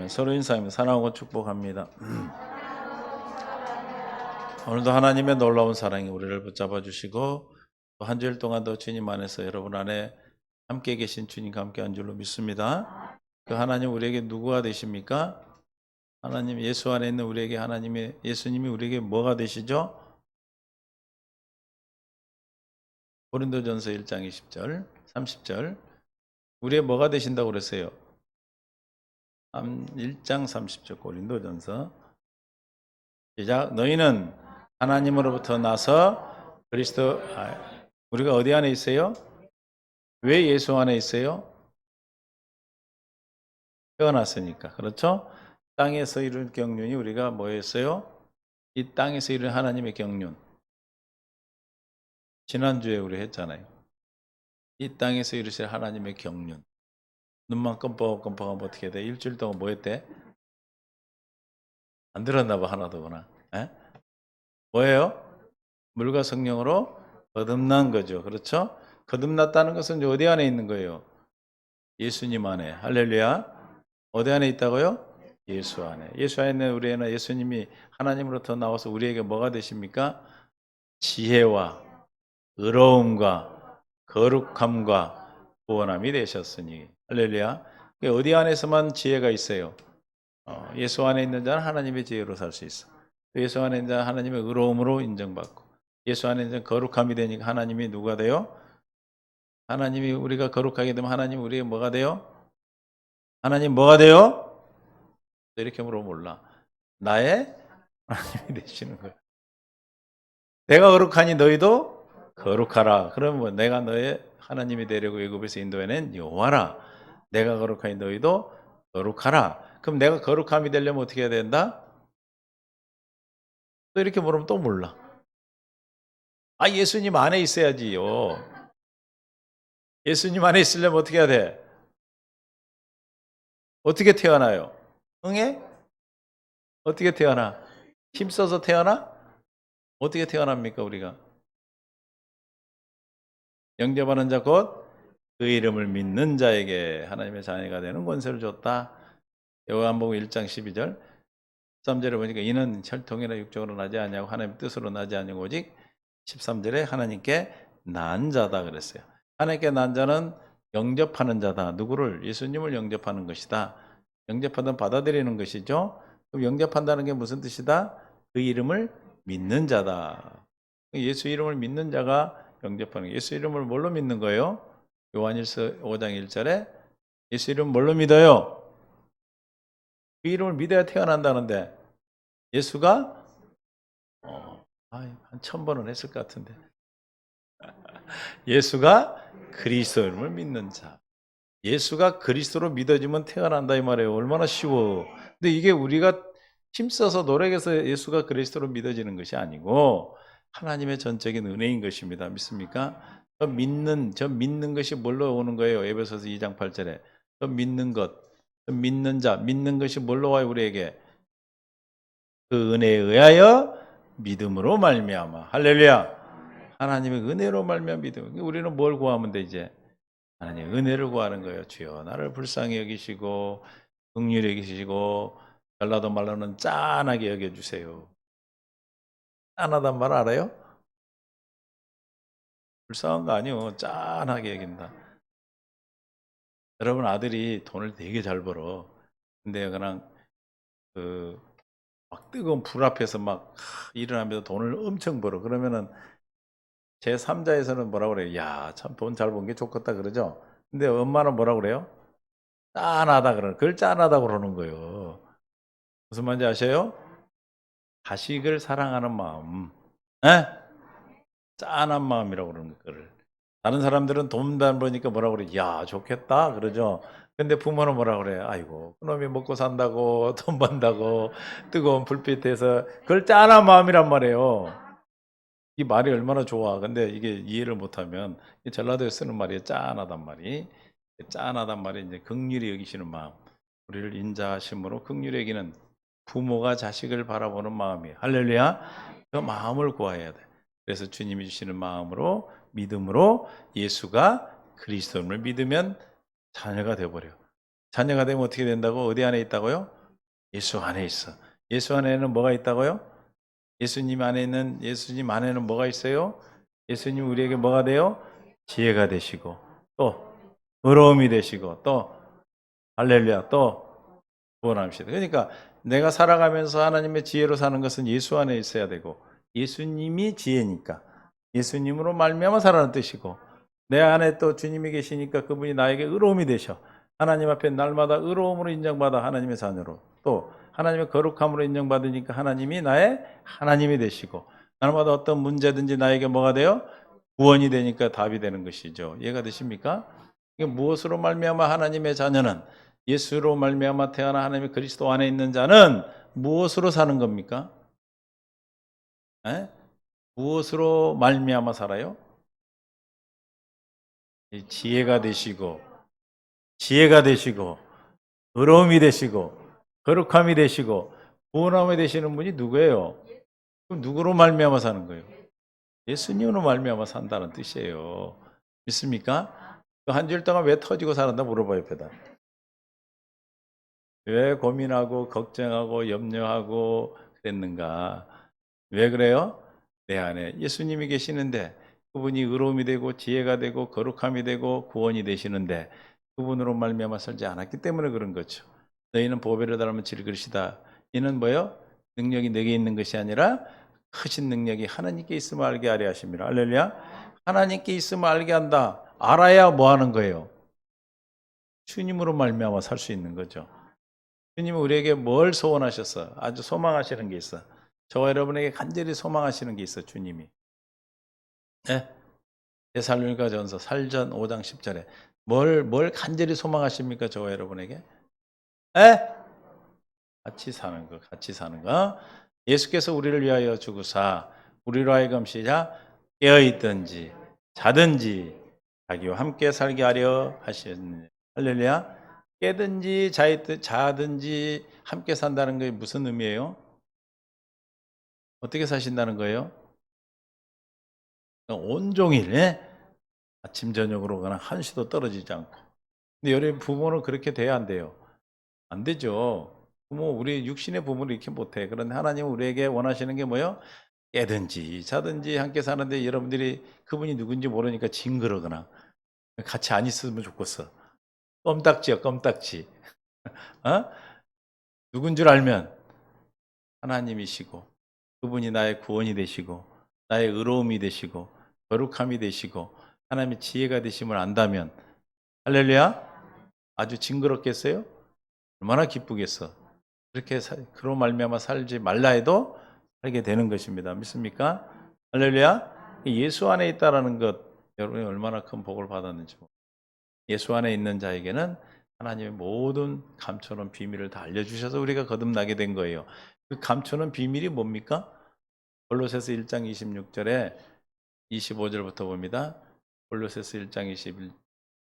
서로 인사하며 사랑하고 축복합니다. 오늘도 하나님의 놀라운 사랑이 우리를 붙잡아 주시고 또 한 주일 동안도 주님 안에서 여러분 안에 함께 계신 주님과 함께 한 줄로 믿습니다. 그 하나님 우리에게 누구가 되십니까? 하나님 예수 안에 있는 우리에게 하나님의 예수님이 우리에게 뭐가 되시죠? 고린도전서 1장 20절, 30절 우리의 뭐가 되신다고 그랬어요? 1장 30절 고린도전서 시작. 너희는 하나님으로부터 나서 그리스도 우리가 어디 안에 있어요? 왜 예수 안에 있어요? 태어났으니까. 그렇죠? 땅에서 이룬 경륜이 우리가 뭐였어요? 이 땅에서 이룬 하나님의 경륜. 지난주에 우리 했잖아요. 이 땅에서 이루실 하나님의 경륜. 눈만 끔뻑끔뻑하면 어떻게 돼? 일주일 동안 뭐 했대? 안 들었나 봐, 하나도구나. 에? 뭐예요? 물과 성령으로 거듭난 거죠. 그렇죠? 거듭났다는 것은 어디 안에 있는 거예요? 예수님 안에. 할렐루야. 어디 안에 있다고요? 예수 안에. 예수 안에 있는 우리는 예수님이 하나님으로부터 나와서 우리에게 뭐가 되십니까? 지혜와 의로움과 거룩함과 구원함이 되셨으니. 할렐루야. 어디 안에서만 지혜가 있어요? 예수 안에 있는 자는 하나님의 지혜로 살 수 있어. 예수 안에 있는 자는 하나님의 의로움으로 인정받고 예수 안에 있는 자는 거룩함이 되니까 하나님이 누가 돼요? 하나님이 우리가 거룩하게 되면 하나님 우리의 뭐가 돼요? 하나님 뭐가 돼요? 이렇게 물어보면 몰라. 나의 하나님이 되시는 거예요. 내가 거룩하니 너희도 거룩하라. 그러면 뭐 내가 너의 하나님이 되려고 애굽에서 인도해낸 여호와라. 내가 거룩하니 너희도 거룩하라. 그럼 내가 거룩함이 되려면 어떻게 해야 된다? 또 이렇게 물으면 또 몰라. 예수님 안에 있어야지요. 예수님 안에 있으려면 어떻게 해야 돼? 어떻게 태어나요? 응애? 어떻게 태어나? 힘써서 태어나? 어떻게 태어납니까, 우리가? 영접하는 자 곧 그 이름을 믿는 자에게 하나님의 자녀가 되는 권세를 줬다. 요한복음 1장 12절 13절에 보니까 이는 혈통이나 육적으로 나지 아니하고 하나님의 뜻으로 나지 아니하고 오직 13절에 하나님께 난 자다 그랬어요. 하나님께 난 자는 영접하는 자다. 누구를? 예수님을 영접하는 것이다. 영접하든 받아들이는 것이죠. 그럼 영접한다는 게 무슨 뜻이다? 그 이름을 믿는 자다. 예수 이름을 믿는 자가 영접하는 거예요. 예수 이름을 뭘로 믿는 거예요? 요한일서 5장 1절에 예수 이름 뭘로 믿어요? 그 이름을 믿어야 태어난다는데 예수가 한 1000번은 했을 것 같은데 예수가 그리스도 이름을 믿는 자. 예수가 그리스도로 믿어지면 태어난다 이 말이에요. 얼마나 쉬워. 근데 이게 우리가 힘써서 노력해서 예수가 그리스도로 믿어지는 것이 아니고 하나님의 전적인 은혜인 것입니다. 믿습니까? 저 믿는 것이 뭘로 오는 거예요? 에베소서 2장 8절에. 저 믿는 것, 저 믿는 자, 믿는 것이 뭘로 와요, 우리에게? 그 은혜에 의하여 믿음으로 말미암아. 할렐루야. 하나님의 은혜로 말미암아 믿음. 우리는 뭘 구하면 돼 이제? 하나님 은혜를 구하는 거예요. 주여 나를 불쌍히 여기시고 긍휼히 여기시고 잘나도 말로는 짠하게 여겨주세요. 짠하단 말 알아요? 불쌍한 거 아니요. 짠하게 여긴다. 여러분 아들이 돈을 되게 잘 벌어. 근데 그냥 막 뜨거운 불 앞에서 막 일을 하면서 돈을 엄청 벌어. 그러면은 제 3자에서는 뭐라 그래요? 야, 참 돈 잘 번 게 좋겠다 그러죠. 근데 엄마는 뭐라 그래요? 짠하다 그러는. 그걸 짠하다 그러는 거예요. 무슨 말인지 아셔요? 자식을 사랑하는 마음. 에? 짠한 마음이라고 그러는 거를. 다른 사람들은 돈 안 버니까 뭐라 그래? 야, 좋겠다 그러죠. 근데 부모는 뭐라 그래? 아이고, 그놈이 먹고 산다고 돈 번다고 뜨거운 불빛에서 그걸 짠한 마음이란 말이에요. 이 말이 얼마나 좋아. 근데 이게 이해를 못하면 전라도에 쓰는 말이 짠하단 말이. 짠하단 말이 이제 긍휼히 여기시는 마음. 우리를 인자하심으로 긍휼히 여기는 부모가 자식을 바라보는 마음이. 할렐루야. 그 마음을 구해야 돼. 그래서 주님이 주시는 마음으로 믿음으로 예수가 그리스도를 믿으면 자녀가 되어버려. 자녀가 되면 어떻게 된다고? 어디 안에 있다고요? 예수 안에 있어. 예수 안에는 뭐가 있다고요? 예수님 안에는 뭐가 있어요? 예수님 우리에게 뭐가 돼요? 지혜가 되시고, 또 의로움이 되시고, 또 할렐루야, 또 구원하시다. 그러니까 내가 살아가면서 하나님의 지혜로 사는 것은 예수 안에 있어야 되고, 예수님이 지혜니까 예수님으로 말미암아 살아는 뜻이고, 내 안에 또 주님이 계시니까 그분이 나에게 의로움이 되셔. 하나님 앞에 날마다 의로움으로 인정받아 하나님의 자녀로, 또 하나님의 거룩함으로 인정받으니까 하나님이 나의 하나님이 되시고, 날마다 어떤 문제든지 나에게 뭐가 돼요? 구원이 되니까 답이 되는 것이죠. 이해가 되십니까? 이게 무엇으로 말미암아 하나님의 자녀는, 예수로 말미암아 태어나 하나님의 그리스도 안에 있는 자는 무엇으로 사는 겁니까? 에? 무엇으로 말미암아 살아요? 지혜가 되시고, 의로움이 되시고, 거룩함이 되시고, 구원함이 되시는 분이 누구예요? 그럼 누구로 말미암아 사는 거예요? 예수님으로 말미암아 산다는 뜻이에요. 믿습니까? 한 주일 동안 왜 터지고 살았나 물어봐요, 옆에다. 왜 고민하고 걱정하고 염려하고 그랬는가? 왜 그래요? 내 안에 예수님이 계시는데, 그분이 의로움이 되고 지혜가 되고 거룩함이 되고 구원이 되시는데, 그분으로 말미암아 살지 않았기 때문에 그런 거죠. 너희는 보배를 닮은 질그릇이다. 이는 뭐요? 능력이 내게 있는 것이 아니라 크신 능력이 하나님께 있음을 알게 하려 하십니다. 할렐루야. 하나님께 있음을 알게 한다. 알아야 뭐 하는 거예요? 주님으로 말미암아 살 수 있는 거죠. 주님은 우리에게 뭘 소원하셨어? 아주 소망하시는 게 있어. 저와 여러분에게 간절히 소망하시는 게 있어, 주님이. 네? 데살로니가 전서 4장 5장 10절에 뭘 간절히 소망하십니까, 저와 여러분에게? 에? 같이 사는 거, 같이 사는 거. 예수께서 우리를 위하여 죽으사 우리로 하여금 시작 깨어있든지 자든지 자기와 함께 살게 하려 하셨느니. 할렐루야. 깨든지 자든지 함께 산다는 게 무슨 의미예요? 어떻게 사신다는 거예요? 온종일, 예? 아침 저녁으로 그냥 한시도 떨어지지 않고. 근데 여러분 부모는 그렇게 돼야 안 돼요. 안 되죠. 우리 육신의 부모는 이렇게 못해. 그런데 하나님은 우리에게 원하시는 게 뭐예요? 깨든지 자든지 함께 사는데, 여러분들이 그분이 누군지 모르니까 징그러거나 같이 안 있으면 좋겠어. 껌딱지야, 껌딱지. 어? 누군 줄 알면 하나님이시고, 그분이 나의 구원이 되시고, 나의 의로움이 되시고, 거룩함이 되시고, 하나님의 지혜가 되심을 안다면, 할렐루야, 아주 징그럽겠어요? 얼마나 기쁘겠어. 그로 말미암아 살지 말라 해도 살게 되는 것입니다. 믿습니까? 할렐루야. 예수 안에 있다라는 것, 여러분이 얼마나 큰 복을 받았는지. 예수 안에 있는 자에게는 하나님의 모든 감춰놓은 비밀을 다 알려주셔서 우리가 거듭나게 된 거예요. 그 감춰놓은 비밀이 뭡니까? 골로새서 1장 26절에 25절부터 봅니다. 골로새서 1장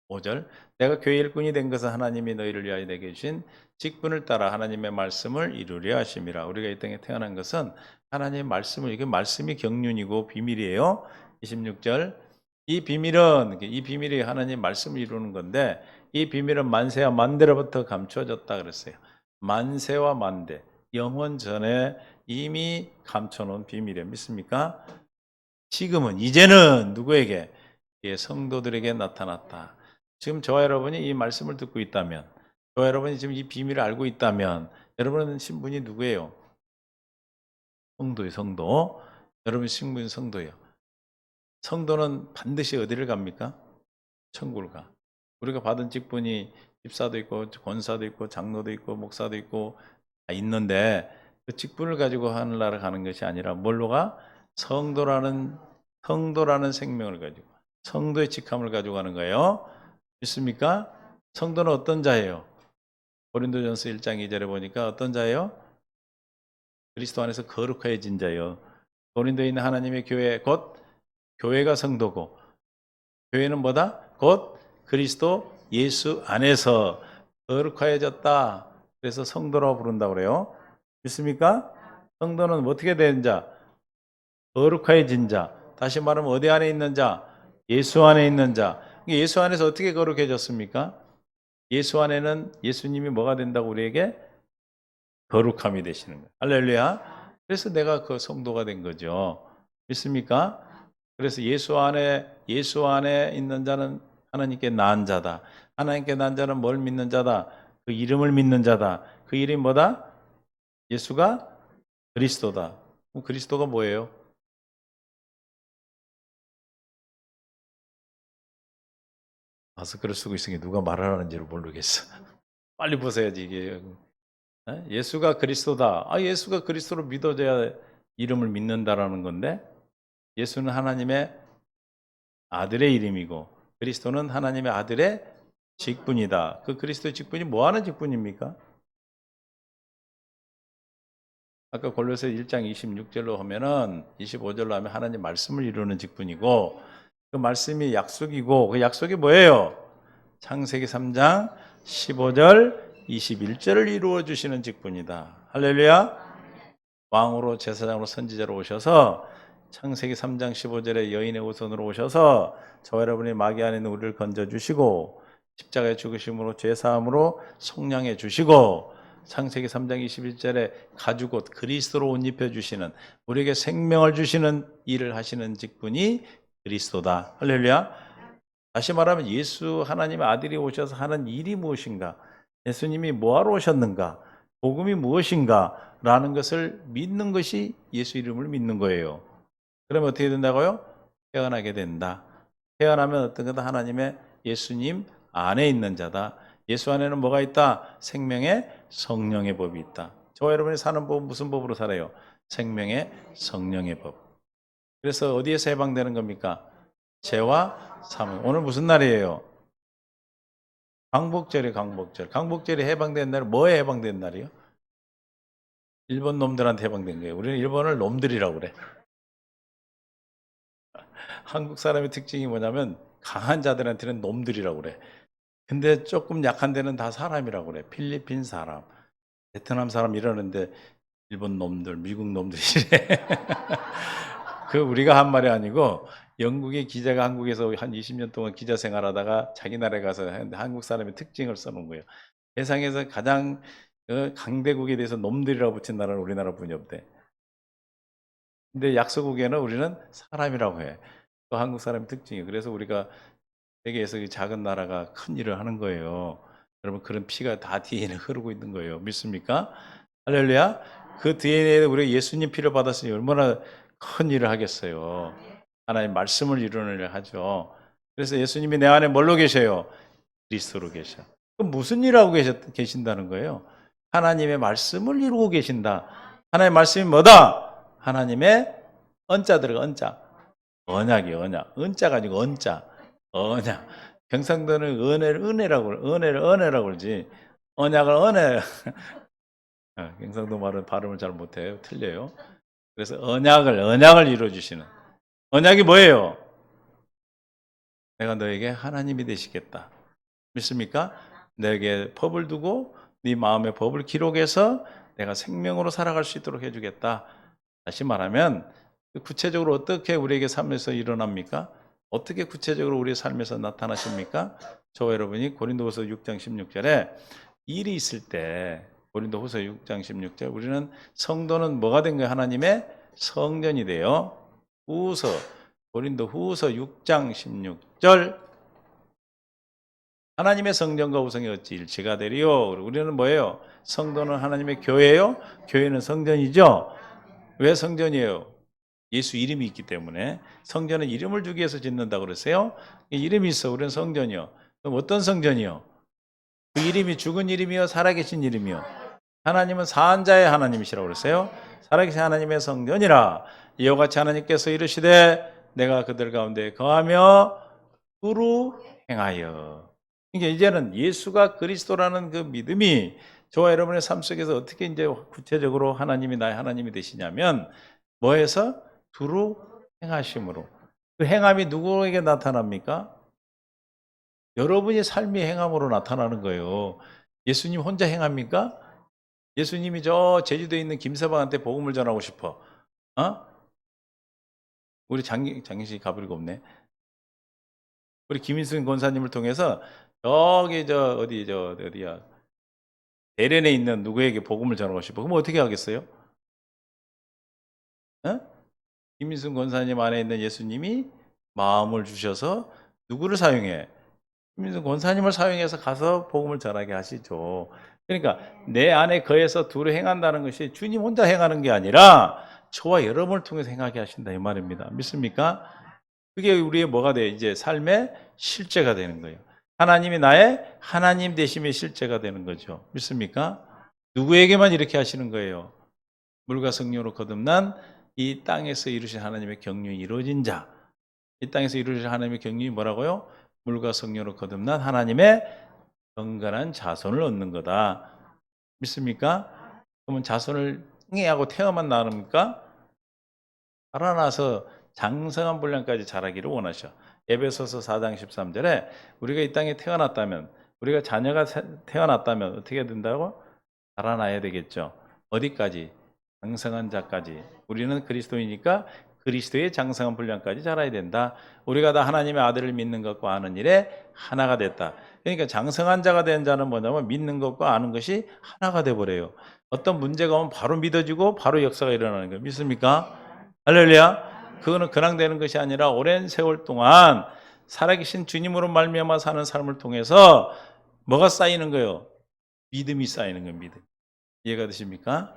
25절. 내가 교회 일꾼이 된 것은 하나님이 너희를 위하여 내게 주신 직분을 따라 하나님의 말씀을 이루려 하심이라. 우리가 이 땅에 태어난 것은 하나님의 말씀을, 이게 말씀이 경륜이고 비밀이에요. 26절. 이 비밀이 하나님 말씀을 이루는 건데, 이 비밀은 만세와 만대로부터 감춰졌다 그랬어요. 만세와 만대, 영원 전에 이미 감춰놓은 비밀이에요. 믿습니까? 지금은, 이제는 누구에게? 예, 성도들에게 나타났다. 지금 저와 여러분이 이 말씀을 듣고 있다면, 저와 여러분이 지금 이 비밀을 알고 있다면, 여러분은 신분이 누구예요? 성도예요, 성도. 여러분 신분이 성도예요. 성도는 반드시 어디를 갑니까? 천국을 가. 우리가 받은 직분이 집사도 있고 권사도 있고 장로도 있고 목사도 있고 다 있는데, 그 직분을 가지고 하늘나라 가는 것이 아니라 뭘로 가? 성도라는 생명을 가지고, 성도의 직함을 가지고 가는 거예요. 믿습니까? 성도는 어떤 자예요? 고린도전서 1장 2절에 보니까 어떤 자예요? 그리스도 안에서 거룩해진 자예요. 고린도에 있는 하나님의 교회, 곧 교회가 성도고, 교회는 뭐다? 곧 그리스도 예수 안에서 거룩하여졌다. 그래서 성도라고 부른다고 그래요. 믿습니까? 성도는 어떻게 된 자? 거룩하여진 자. 다시 말하면 어디 안에 있는 자? 예수 안에 있는 자. 예수 안에서 어떻게 거룩해졌습니까? 예수 안에는 예수님이 뭐가 된다고 우리에게 거룩함이 되시는 거예요. 할렐루야. 그래서 내가 그 성도가 된 거죠. 믿습니까? 그래서 예수 안에 있는 자는 하나님께 낳은 자다. 하나님께 낳은 자는 뭘 믿는 자다? 그 이름을 믿는 자다. 그 이름이 뭐다? 예수가 그리스도다. 그럼 그리스도가 뭐예요? 마스크를 쓰고 있으니 누가 말을 하는지를 모르겠어. 빨리 보셔야지 이게. 예수가 그리스도다. 예수가 그리스도로 믿어져야 이름을 믿는다라는 건데 예수는 하나님의 아들의 이름이고 그리스도는 하나님의 아들의 직분이다. 그 그리스도의 직분이 뭐 하는 직분입니까? 아까 골로새 1장 26절로 하면은 25절로 하면 하나님 말씀을 이루는 직분이고 그 말씀이 약속이고 그 약속이 뭐예요? 창세기 3장 15절 21절을 이루어 주시는 직분이다. 할렐루야. 왕으로 제사장으로 선지자로 오셔서 창세기 3장 15절에 여인의 후손으로 오셔서 저와 여러분이 마귀 안에 있는 우리를 건져주시고 십자가의 죽으심으로 죄사함으로 속량해 주시고 창세기 3장 21절에 가죽 옷 그리스도로 옷 입혀주시는 우리에게 생명을 주시는 일을 하시는 직분이 그리스도다. 할렐루야. 다시 말하면 예수 하나님의 아들이 오셔서 하는 일이 무엇인가, 예수님이 뭐하러 오셨는가, 복음이 무엇인가 라는 것을 믿는 것이 예수 이름을 믿는 거예요. 그러면 어떻게 된다고요? 태어나게 된다. 태어나면 어떤 거다? 하나님의 예수님 안에 있는 자다. 예수 안에는 뭐가 있다? 생명의 성령의 법이 있다. 저와 여러분이 사는 법은 무슨 법으로 살아요? 생명의 성령의 법. 그래서 어디에서 해방되는 겁니까? 죄와 사망. 오늘 무슨 날이에요? 강복절이 강복절. 강복절이 해방된 날은 뭐에 해방된 날이요? 일본 놈들한테 해방된 거예요. 우리는 일본을 놈들이라고 그래. 한국 사람의 특징이 뭐냐면 강한 자들한테는 놈들이라고 그래. 근데 조금 약한 데는 다 사람이라고 그래. 필리핀 사람, 베트남 사람 이러는데 일본 놈들, 미국 놈들이래. 그 우리가 한 말이 아니고 영국의 기자가 한국에서 한 20년 동안 기자 생활하다가 자기 나라에 가서 한국 사람의 특징을 써놓은 거예요. 세상에서 가장 강대국에 대해서 놈들이라고 붙인 나라는 우리나라뿐이 없대. 근데 약소국에는 우리는 사람이라고 해. 또 한국 사람의 특징이에요. 그래서 우리가 세계에서 이 작은 나라가 큰 일을 하는 거예요. 여러분 그런 피가 다 DNA에 흐르고 있는 거예요. 믿습니까? 할렐루야. 그 DNA에 우리가 예수님 피를 받았으니 얼마나 큰 일을 하겠어요. 하나님 말씀을 이루는 일을 하죠. 그래서 예수님이 내 안에 뭘로 계셔요? 그리스도로 계셔. 그럼 무슨 일을 하고 계신다는 거예요? 하나님의 말씀을 이루고 계신다. 하나님의 말씀이 뭐다? 하나님의 언자 들어가 언자. 언약이 언약. 은자가 아니고 언자. 언약. 경상도는 은혜라고 은혜라고 그러지. 언약을 은혜. 경상도 말은 발음을 잘 못해요. 틀려요. 그래서 언약을 이루어 주시는. 언약이 뭐예요? 내가 너에게 하나님이 되시겠다. 믿습니까? 내게 법을 두고 네 마음의 법을 기록해서 내가 생명으로 살아갈 수 있도록 해주겠다. 다시 말하면 구체적으로 어떻게 우리에게 삶에서 일어납니까? 어떻게 구체적으로 우리의 삶에서 나타나십니까? 저와 여러분이 고린도후서 6장 16절에 일이 있을 때 고린도후서 6장 16절 우리는 성도는 뭐가 된 거예요? 하나님의 성전이 돼요. 고린도후서 6장 16절 하나님의 성전과 우성이 어찌 일치가 되리요? 우리는 뭐예요? 성도는 하나님의 교회예요. 교회는 성전이죠. 왜 성전이에요? 예수 이름이 있기 때문에. 성전은 이름을 주기 위해서 짓는다고 그랬어요. 이름이 있어. 우리는 성전이요. 그럼 어떤 성전이요? 그 이름이 죽은 이름이요, 살아계신 이름이요. 하나님은 사한 자의 하나님이시라고 그랬어요. 살아계신 하나님의 성전이라. 이와 같이 하나님께서 이르시되 내가 그들 가운데 거하며 두루 행하여. 그러니까 이제는 예수가 그리스도라는 그 믿음이 저와 여러분의 삶 속에서 어떻게 이제 구체적으로 하나님이 나의 하나님이 되시냐면 뭐해서 두루 행하심으로. 그 행함이 누구에게 나타납니까? 여러분의 삶이 행함으로 나타나는 거예요. 예수님 혼자 행합니까? 예수님이 저 제주도에 있는 김서방한테 복음을 전하고 싶어. 어? 우리 장기식 가버리고 없네. 우리 김인승 권사님을 통해서 저기 어디야 베렌에 있는 누구에게 복음을 전하고 싶어. 그럼 어떻게 하겠어요? 어? 김인순 권사님 안에 있는 예수님이 마음을 주셔서 누구를 사용해? 김인순 권사님을 사용해서 가서 복음을 전하게 하시죠. 그러니까 내 안에 거해서 두루 행한다는 것이 주님 혼자 행하는 게 아니라 저와 여러분을 통해서 행하게 하신다 이 말입니다. 믿습니까? 그게 우리의 뭐가 돼? 이제 삶의 실제가 되는 거예요. 하나님이 나의 하나님 되심의 실제가 되는 거죠. 믿습니까? 누구에게만 이렇게 하시는 거예요? 물과 성령으로 거듭난 이 땅에서 이루신 하나님의 경륜이 이루어진 자. 이 땅에서 이루어진 하나님의 경륜이 뭐라고요? 물과 성령으로 거듭난 하나님의 건강한 자손을 얻는 거다. 믿습니까? 그러면 자손을 하고 태어만 나옵니까? 자라나서 장성한 분량까지 자라기를 원하셔. 에베소서 4장 13절에 우리가 이 땅에 태어났다면, 우리가 자녀가 태어났다면 어떻게 된다고? 자라나야 되겠죠. 어디까지? 장성한 자까지. 우리는 그리스도이니까 그리스도의 장성한 분량까지 자라야 된다. 우리가 다 하나님의 아들을 믿는 것과 아는 일에 하나가 됐다. 그러니까 장성한 자가 된 자는 뭐냐면 믿는 것과 아는 것이 하나가 돼버려요. 어떤 문제가 오면 바로 믿어지고 바로 역사가 일어나는 거예요. 믿습니까? 할렐루야. 그거는 근황되는 것이 아니라 오랜 세월 동안 살아계신 주님으로 말미암아 사는 삶을 통해서 뭐가 쌓이는 거예요? 믿음이 쌓이는 거예요. 믿음. 이해가 되십니까?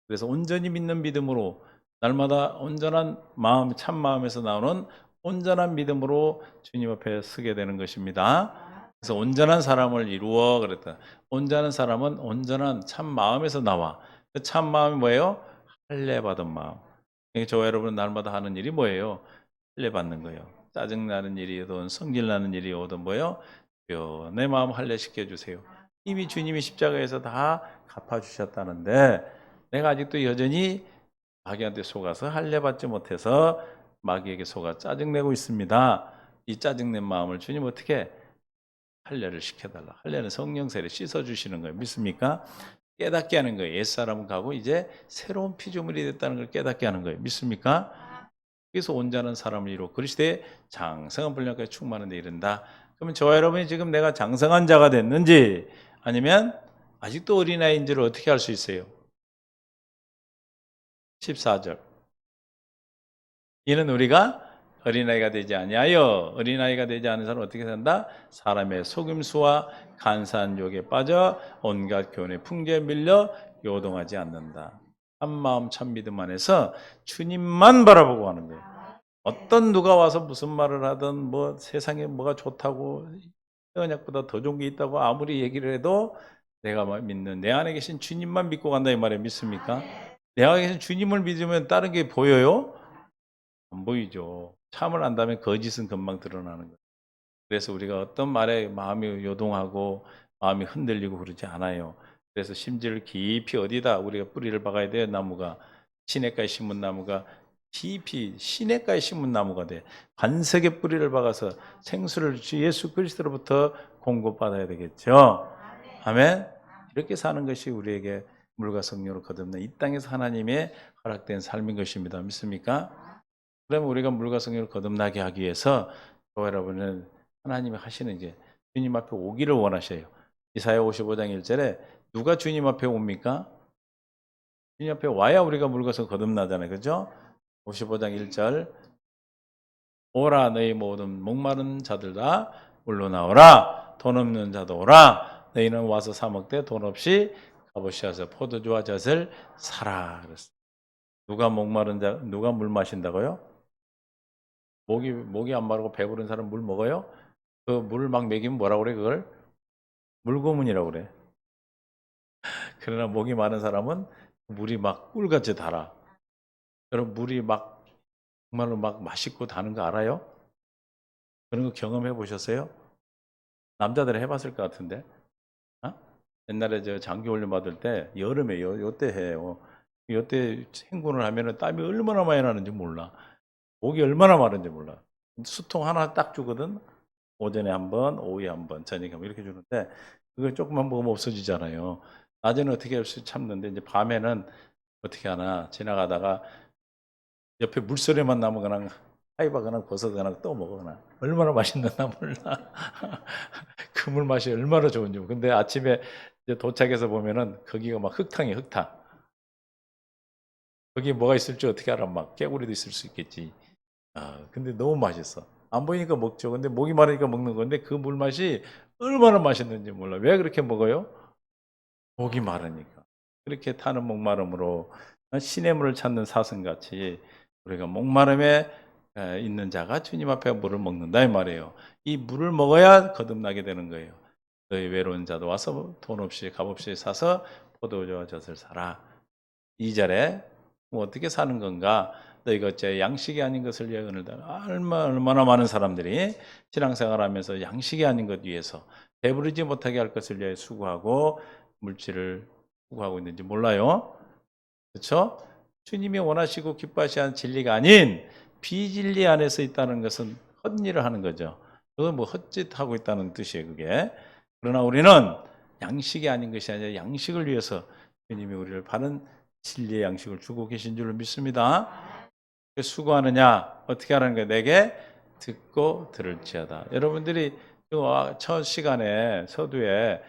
그래서 온전히 믿는 믿음으로 날마다 온전한 마음, 참 마음에서 나오는 온전한 믿음으로 주님 앞에 서게 되는 것입니다. 그래서 온전한 사람을 이루어 그랬다. 온전한 사람은 온전한 참 마음에서 나와. 그 참 마음이 뭐예요? 할례 받은 마음. 저와 여러분은 날마다 하는 일이 뭐예요? 할례 받는 거예요. 짜증나는 일이 오든 성질나는 일이 오든 뭐예요? 내 마음 할례 시켜주세요. 이미 주님이 십자가에서 다 갚아주셨다는데 내가 아직도 여전히 마귀한테 속아서 할례 받지 못해서 마귀에게 속아 짜증내고 있습니다. 이 짜증낸 마음을 주님 어떻게 할례를 시켜달라. 할례는 성령 세례 씻어주시는 거예요. 믿습니까? 깨닫게 하는 거예요. 옛사람은 가고 이제 새로운 피조물이 됐다는 걸 깨닫게 하는 거예요. 믿습니까? 그래서 온전한 사람을 이루어 그리스도의 장성한 분량까지 충만한 데 이른다. 그러면 저와 여러분이 지금 내가 장성한 자가 됐는지 아니면 아직도 어린아이인지를 어떻게 알 수 있어요? 14절. 이는 우리가 어린아이가 되지 아니하여 어린아이가 되지 않은 사람은 어떻게 산다? 사람의 속임수와 간사한 욕에 빠져 온갖 교훈의 풍조에 밀려 요동하지 않는다. 참마음 참믿음 안에서 주님만 바라보고 하는 거예요. 어떤 누가 와서 무슨 말을 하든 뭐 세상에 뭐가 좋다고 태어약보다 더 좋은 게 있다고 아무리 얘기를 해도 내가 믿는 내 안에 계신 주님만 믿고 간다 이 말이에요. 믿습니까? 내 안에 계신 주님을 믿으면 다른 게 보여요? 안 보이죠. 참을 안다면 거짓은 금방 드러나는 거예요. 그래서 우리가 어떤 말에 마음이 요동하고 마음이 흔들리고 그러지 않아요. 그래서 심지를 깊이 어디다 우리가 뿌리를 박아야 돼요. 나무가 시냇가에 심은 나무가 깊이 시냇가에 심은 나무가 돼. 반석에 뿌리를 박아서 생수를 주 예수 그리스도로부터 공급받아야 되겠죠. 아멘. 이렇게 사는 것이 우리에게 물과 성령으로 거듭난 이 땅에서 하나님의 허락된 삶인 것입니다. 믿습니까? 그러면 우리가 물과 성령을 거듭나게 하기 위해서 저와 여러분은 하나님이 하시는 이제 주님 앞에 오기를 원하셔요. 이사야 55장 1절에 누가 주님 앞에 옵니까? 주님 앞에 와야 우리가 물과 성령 거듭나잖아요. 그죠? 55장 1절 오라 너희 모든 목마른 자들 다 물로 나오라 돈 없는 자도 오라 너희는 와서 사 먹되 돈 없이 값없이 포도주와 젖을 사라 그랬어요. 누가 목마른 자 누가 물 마신다고요? 목이 안 마르고 배부른 사람 물 먹어요? 그 물 막 먹이면 뭐라고 그래 그걸? 물고문이라고 그래. 그러나 목이 마른 사람은 물이 막 꿀같이 달아. 그럼 물이 막 정말로 막 맛있고 다는 거 알아요? 그런 거 경험해 보셨어요? 남자들 해봤을 것 같은데. 어? 옛날에 저 장기 훈련 받을 때 여름에 요때 해요. 요때 행군을 하면은 땀이 얼마나 많이 나는지 몰라. 목이 얼마나 마른지 몰라. 수통 하나 딱 주거든. 오전에 한 번, 오후에 한 번, 저녁에 한 번 이렇게 주는데 그걸 조금만 먹으면 없어지잖아요. 낮에는 어떻게 할 수 참는데 이제 밤에는 어떻게 하나 지나가다가 옆에 물소리만 나면 그냥 하이바거나 버섯거나 또 먹거나 얼마나 맛있는나 몰라. 그 물 맛이 얼마나 좋은지. 근데 아침에 이제 도착해서 보면은 거기가 막 흙탕이에요, 흙탕. 거기에 뭐가 있을지 어떻게 알아? 막 깨구리도 있을 수 있겠지. 근데 너무 맛있어. 안 보이니까 먹죠. 근데 목이 마르니까 먹는 건데 그 물 맛이 얼마나 맛있는지 몰라. 왜 그렇게 먹어요? 목이 마르니까. 그렇게 타는 목마름으로 신의 물을 찾는 사슴같이 우리가 목마름에 있는 자가 주님 앞에 물을 먹는다 이 말이에요. 이 물을 먹어야 거듭나게 되는 거예요. 너희 외로운 자도 와서 돈 없이 값없이 사서 포도주와 젖을 사라. 2절에 어떻게 사는 건가? 너희가 어째 양식이 아닌 것을 위하여 은을 달라. 얼마나 많은 사람들이 신앙생활하면서 양식이 아닌 것 위해서 배부르지 못하게 할 것을 위하여 수고하고 물질을 수고하고 있는지 몰라요. 그렇죠? 주님이 원하시고 기뻐하시는 진리가 아닌 비진리 안에서 있다는 것은 헛일을 하는 거죠. 그건 뭐 헛짓하고 있다는 뜻이에요, 그게. 그러나 우리는 양식이 아닌 것이 아니라 양식을 위해서 주님이 우리를 바른 진리의 양식을 주고 계신 줄을 믿습니다. 수고하느냐? 어떻게 하라는 거예요? 내게 듣고 들을지어다. 여러분들이 첫 시간에 서두에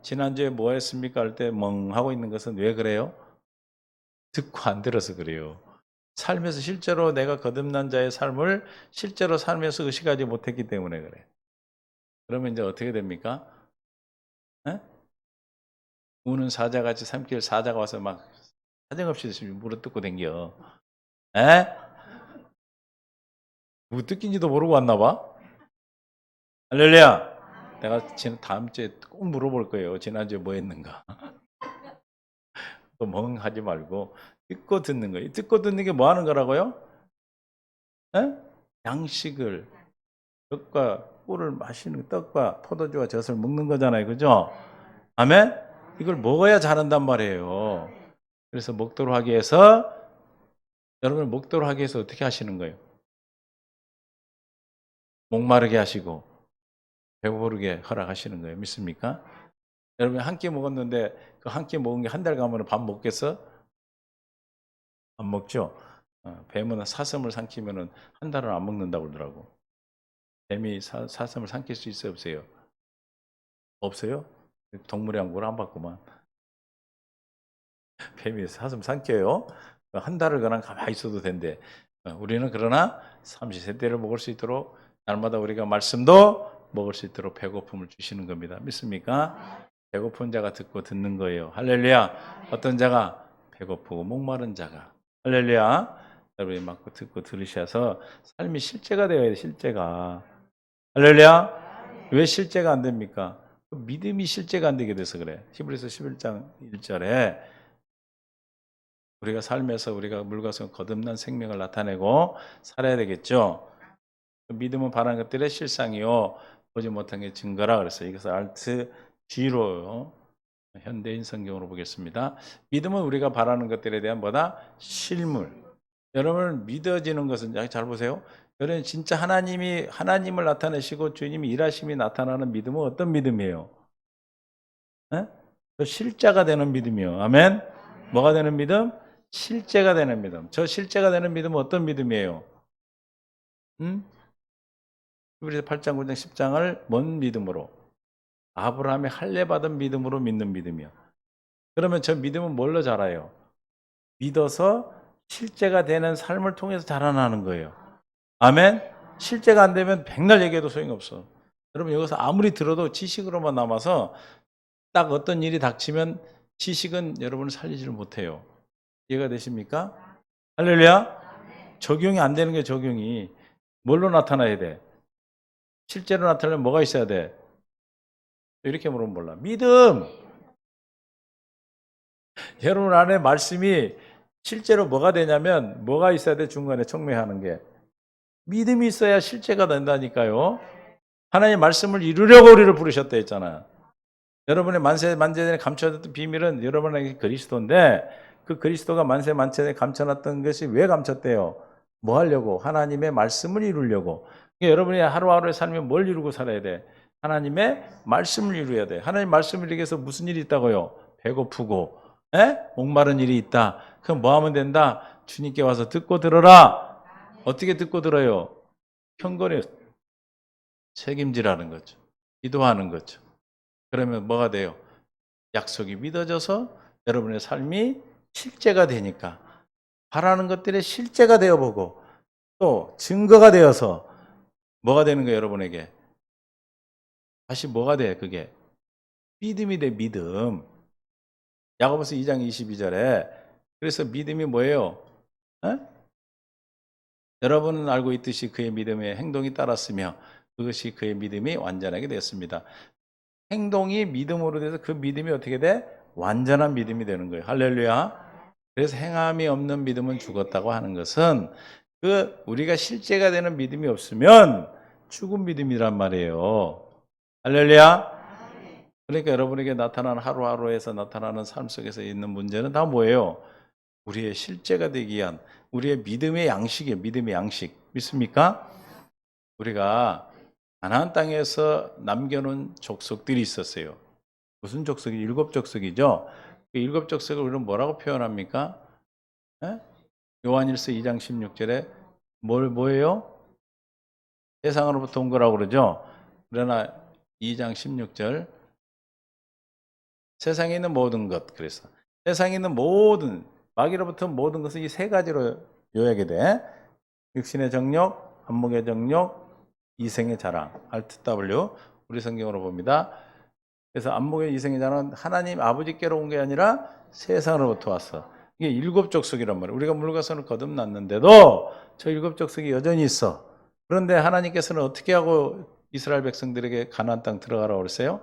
지난주에 뭐 했습니까? 할 때 멍하고 있는 것은 왜 그래요? 듣고 안 들어서 그래요. 삶에서 실제로 내가 거듭난 자의 삶을 실제로 삶에서 의식하지 못했기 때문에 그래. 그러면 이제 어떻게 됩니까? 우는 사자같이 삼킬 사자가 와서 막 사정없이 물어뜯고 댕겨. 누구 뜯긴지도 모르고 왔나 봐. 할렐루야. 내가 다음 주에 꼭 물어볼 거예요. 지난주에 뭐 했는가. 또 멍하지 말고 듣고 듣는 거예요. 듣고 듣는 게 뭐 하는 거라고요? 양식을, 떡과 꿀을 마시는, 떡과 포도주와 젖을 먹는 거잖아요. 그죠? 아멘? 이걸 먹어야 잘한단 말이에요. 그래서 먹도록 하기 위해서, 여러분 먹도록 하기 위해서 어떻게 하시는 거예요? 목마르게 하시고 배부르게 허락하시는 거예요. 믿습니까? 여러분 한 끼 먹었는데 그 한 끼 먹은 게 한 달 가면 밥 먹겠어? 안 먹죠? 뱀은 사슴을 삼키면 한 달은 안 먹는다고 그러더라고. 뱀이 사슴을 삼킬 수 있어요? 없어요? 없어요? 동물의 양보를 안 받구만. 뱀이 사슴 삼켜요? 한 달을 그냥 가만히 있어도 된대. 우리는 그러나 삼시세끼를 먹을 수 있도록 날마다 우리가 말씀도 먹을 수 있도록 배고픔을 주시는 겁니다. 믿습니까? 배고픈 자가 듣고 듣는 거예요. 할렐루야. 어떤 자가? 배고프고 목마른 자가. 할렐루야. 여러분이 막 듣고 들으셔서 삶이 실제가 되어야 돼. 실제가. 할렐루야. 왜 실제가 안 됩니까? 믿음이 실제가 안 되게 돼서 그래. 히브리서 11장 1절에 우리가 삶에서 우리가 물과 성 거듭난 생명을 나타내고 살아야 되겠죠. 믿음은 바라는 것들의 실상이요 보지 못한 게 증거라 그랬어요. 이것을 알트 G로 현대인 성경으로 보겠습니다. 믿음은 우리가 바라는 것들에 대한 뭐다? 실물. 여러분 믿어지는 것은 잘 보세요. 여러분 진짜 하나님을 나타내시고 주님이 일하심이 나타나는 믿음은 어떤 믿음이에요? 실자가 되는 믿음이요. 아멘. 뭐가 되는 믿음? 실제가 되는 믿음. 저 실제가 되는 믿음은 어떤 믿음이에요? 히브리서 8장, 9장, 10장을 뭔 믿음으로? 아브라함의 할례받은 믿음으로 믿는 믿음이요. 그러면 저 믿음은 뭘로 자라요? 믿어서 실제가 되는 삶을 통해서 자라나는 거예요. 아멘? 실제가 안 되면 백날 얘기해도 소용없어. 여러분 여기서 아무리 들어도 지식으로만 남아서 딱 어떤 일이 닥치면 지식은 여러분을 살리지를 못해요. 이해가 되십니까? 할렐루야? 적용이 안 되는 게 적용이. 뭘로 나타나야 돼? 실제로 나타나려면 뭐가 있어야 돼? 이렇게 물으면 몰라. 믿음! 여러분 안에 말씀이 실제로 뭐가 되냐면 뭐가 있어야 돼? 중간에 촉매하는 게. 믿음이 있어야 실제가 된다니까요. 하나님 말씀을 이루려고 우리를 부르셨다 했잖아요. 여러분의 만세전에 감춰졌던 비밀은 여러분에게 그리스도인데 그 그리스도가 만세전에 감춰놨던 것이 왜 감췄대요? 뭐 하려고? 하나님의 말씀을 이루려고. 그러니까 여러분이 하루하루의 삶에 뭘 이루고 살아야 돼? 하나님의 말씀을 이루어야 돼. 하나님 말씀을 이루기 위해서 무슨 일이 있다고요? 배고프고 목마른 일이 있다. 그럼 뭐 하면 된다? 주님께 와서 듣고 들어라. 어떻게 듣고 들어요? 경건에 책임지라는 거죠. 기도하는 거죠. 그러면 뭐가 돼요? 약속이 믿어져서 여러분의 삶이 실제가 되니까 바라는 것들이 실제가 되어보고 또 증거가 되어서 뭐가 되는 거예요, 여러분에게? 다시 뭐가 돼, 그게? 믿음이 돼, 믿음. 야고보서 2장 22절에 그래서 믿음이 뭐예요? 에? 여러분은 알고 있듯이 그의 믿음에 행동이 따랐으며 그것이 그의 믿음이 완전하게 되었습니다. 행동이 믿음으로 돼서 그 믿음이 어떻게 돼? 완전한 믿음이 되는 거예요. 할렐루야. 그래서 행함이 없는 믿음은 죽었다고 하는 것은 그 우리가 실제가 되는 믿음이 없으면 죽은 믿음이란 말이에요. 할렐루야. 그러니까 여러분에게 나타나는 하루하루에서 나타나는 삶 속에서 있는 문제는 다 뭐예요? 우리의 실제가 되기 위한 우리의 믿음의 양식이에요. 믿음의 양식. 믿습니까? 우리가 가나안 땅에서 남겨놓은 족속들이 있었어요. 무슨 족속이? 7족속이죠. 그 7족속을 우리는 뭐라고 표현합니까? 예? 요한일서 2장 16절에 뭐예요? 세상으로부터 온 거라고 그러죠. 그러나 2장 16절 세상에 있는 모든 것, 그래서 세상에 있는 모든 마귀로부터 모든 것을 이 세 가지로 요약이 돼. 육신의 정욕, 한목의 정욕, 이생의 자랑. Alt W. 우리 성경으로 봅니다. 그래서 안목의 이생의 자랑은 하나님 아버지께로 온 게 아니라 세상으로부터 왔어. 이게 7족속이란 말이에요. 우리가 물가선을 거듭났는데도 저 7족속이 여전히 있어. 그런데 하나님께서는 어떻게 하고 이스라엘 백성들에게 가나안 땅 들어가라고 그랬어요?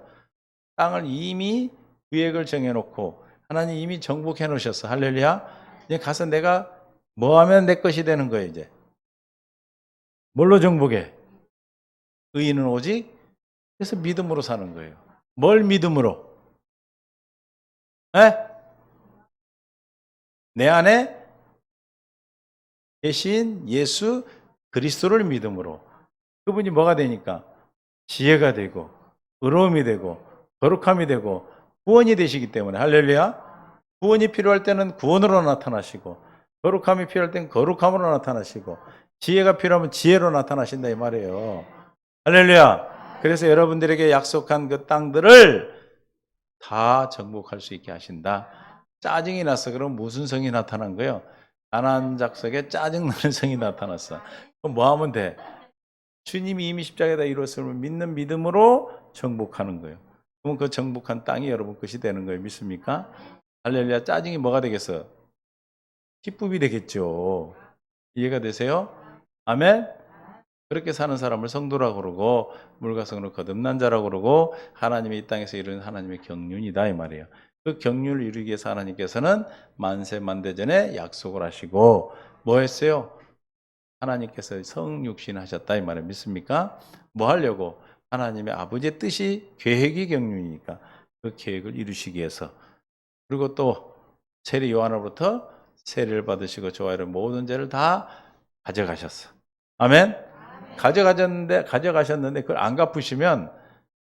땅을 이미 계획을 정해놓고 하나님 이미 정복해 놓으셨어. 할렐루야. 이제 가서 내가 뭐 하면 내 것이 되는 거예요, 이제. 뭘로 정복해? 의인은 오직 그래서 믿음으로 사는 거예요. 뭘 믿음으로? 에? 내 안에 계신 예수 그리스도를 믿음으로. 그분이 뭐가 되니까? 지혜가 되고 의로움이 되고 거룩함이 되고 구원이 되시기 때문에. 할렐루야. 구원이 필요할 때는 구원으로 나타나시고 거룩함이 필요할 때는 거룩함으로 나타나시고 지혜가 필요하면 지혜로 나타나신다 이 말이에요. 할렐루야. 그래서 여러분들에게 약속한 그 땅들을 다 정복할 수 있게 하신다. 짜증이 났어. 그럼 무슨 성이 나타난 거예요? 가나안 족속에 짜증나는 성이 나타났어. 그럼 뭐 하면 돼? 주님이 이미 십자가에다 이루었음을 믿는 믿음으로 정복하는 거예요. 그럼 그 정복한 땅이 여러분 것이 되는 거예요. 믿습니까? 할렐루야. 짜증이 뭐가 되겠어? 기쁨이 되겠죠. 이해가 되세요? 아멘? 그렇게 사는 사람을 성도라고 그러고 물과성으로 거듭난 자라고 그러고 하나님이 이 땅에서 이루는 하나님의 경륜이다 이 말이에요. 그 경륜을 이루기 위해서 하나님께서는 만세 만대전에 약속을 하시고 뭐 했어요? 하나님께서 성육신 하셨다 이 말이에요. 믿습니까? 뭐 하려고? 하나님의 아버지의 뜻이 계획이 경륜이니까 그 계획을 이루시기 위해서. 그리고 또 세례 요한으로부터 세례를 받으시고 저와 모든 죄를 다 가져가셨어. 아멘? 가져가셨는데 그걸 안 갚으시면